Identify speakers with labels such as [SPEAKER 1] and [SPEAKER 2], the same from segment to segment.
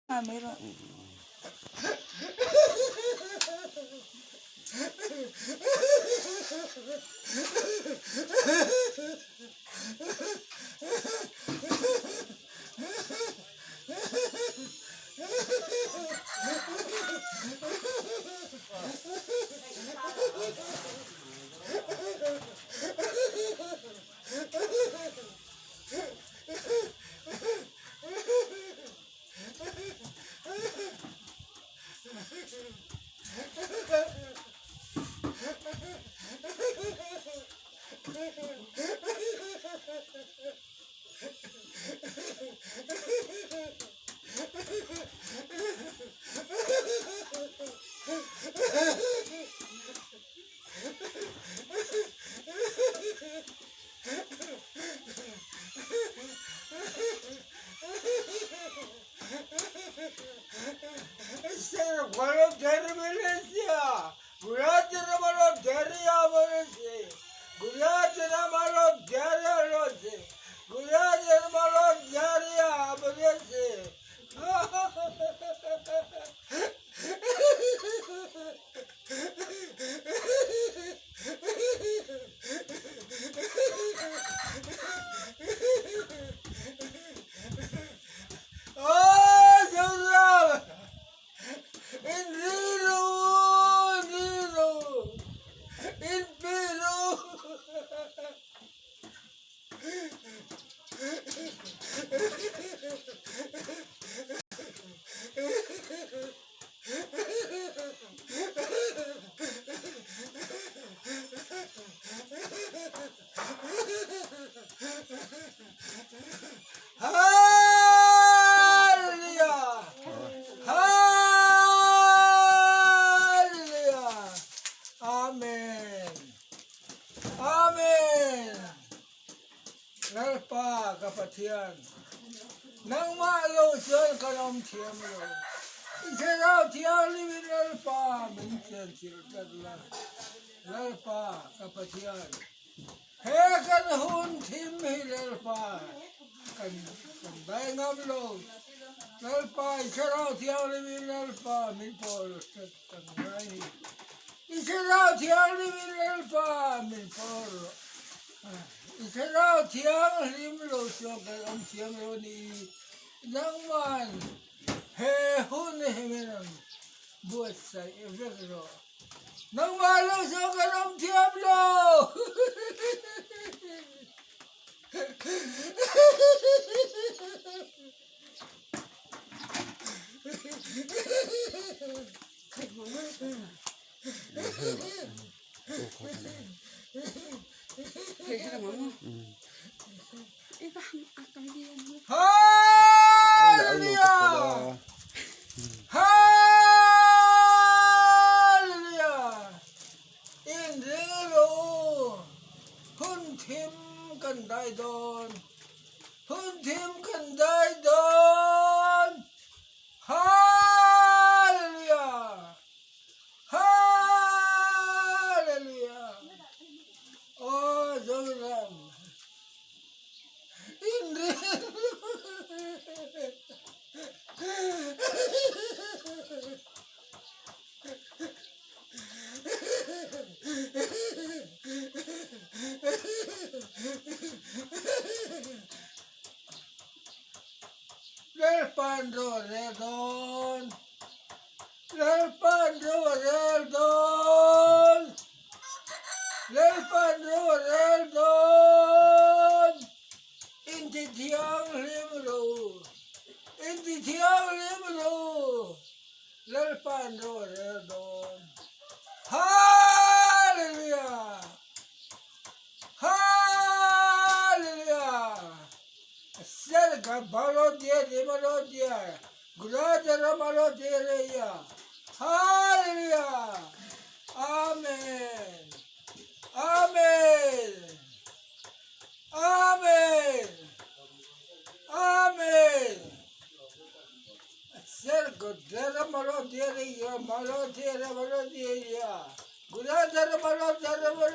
[SPEAKER 1] Meron. Bueno, terminencia. Gurate na malo deri amonse. Gurate na malo deri amonse. Gurate na malo deri amonse. Oh, Joseph! In Reno! Reno! In Peru! Hallelujah! Hallelujah! Amen! Amen! Lalpa kapatian. Nang malusyon ka ng tiyemlo. Isaraw tiyaw limin lalpa. Minsan silkadla. Lalpa kapatian. Hekan hun tim hilalpa. Kan bay ngamlo. Lalpa isaraw tiyaw limin lalpa. Min polos tatangay. Isaraw tiyaw limin lalpa. Min polo. Isaraw tiyaw limlo. Siyokal ang tiyemlo ni Nangman. He hun himinan. Buat sa evekro. Nang malusyon ka ng tiyemlo. Hallelujah! Hallelujah! Indiro! Hun tim kanday don! Hun tim kanday don! Hallelujah! Hallelujah! Oh, Zoram! Indiro! Lerpando redon, lerpando redon, lerpando redon. Inti tiang limro, inti tiang limro, lerpando redon. Hallelujah! Hallelujah! Serga balodia de balodia. Gradera balodia. Hallelujah! Amen! Amen! Amen! Amen! Serga dera balodia. Gradera balodia.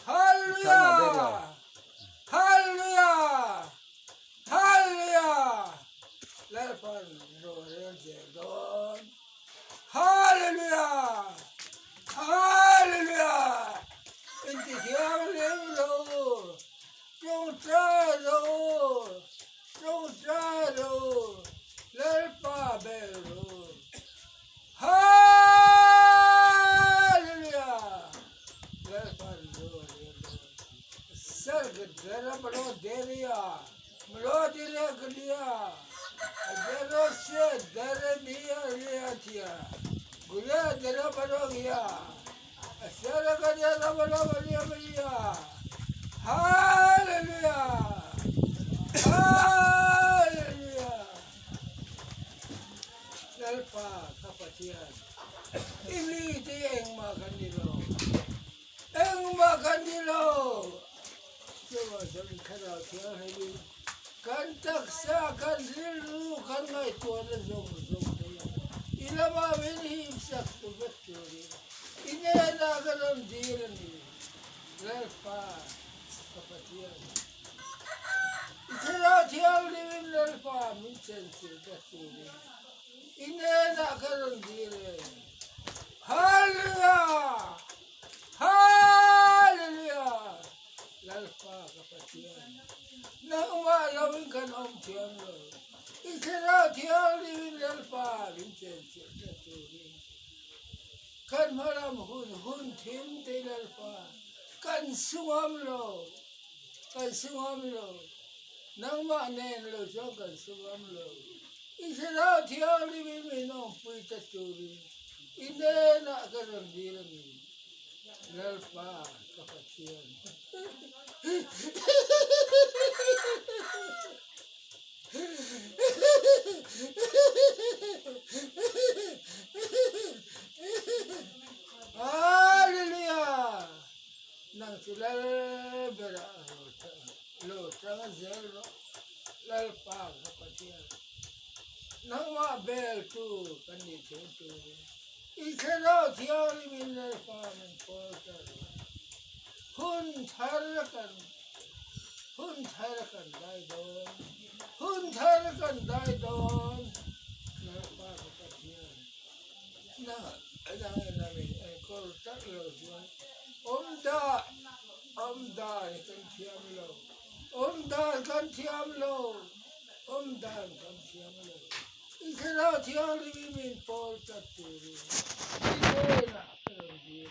[SPEAKER 1] Hallelujah! Hallelujah! Hallelujah! kan roren don. Hallelujah! Hallelujah! Inti hiang lelo. Trong trado. Trong trado. Lerpa belo. Hallelujah! Lerpa belo. Sarg dara balo deria. Malo deria glia. Dero se dara dia liatia. Gula dara balo gya. Sarg dara balo gya. Hallelujah! Hallelujah! Lalpa kapatian. Ini dia yang makan dilo. Yang makan dilo. Coba jadi kalau dia lagi kan taksa kan dulu kan ngai tuan zong dia. Ilama ini imsak tu betul. Ini ada kalau dia ni. Lalpa kapatian. Itulah dia living lalpa mincensi betul. Ini nak kalau dia. Hallelujah! Hallelujah! Lalpa kapatian. Nang malawin kan tiang lo. Itulah dia living lalpa mincensi betul. Kan malam hun tim te lalpa. Kan sungam lo. Kan sungam lo. Nang manen lo so kan sungam lo. Itulah dia living minum puita turi. Ini nak kerang dia ni. Lalpa kapatian. Hallelujah. Nang tulal berarota. Lo tangan zero. Lalpa kapatian. Nang mabel tu kan itu tu. Isero tiari minal paman portal. Hun tharakan dai don. Hun tharakan dai don. Nalpa kapatian. Na ada namin kol taklo juan. Omda kan tiam lo. Omda kan tiam lo. Isero tiari min portal turi. Ini nak kerja.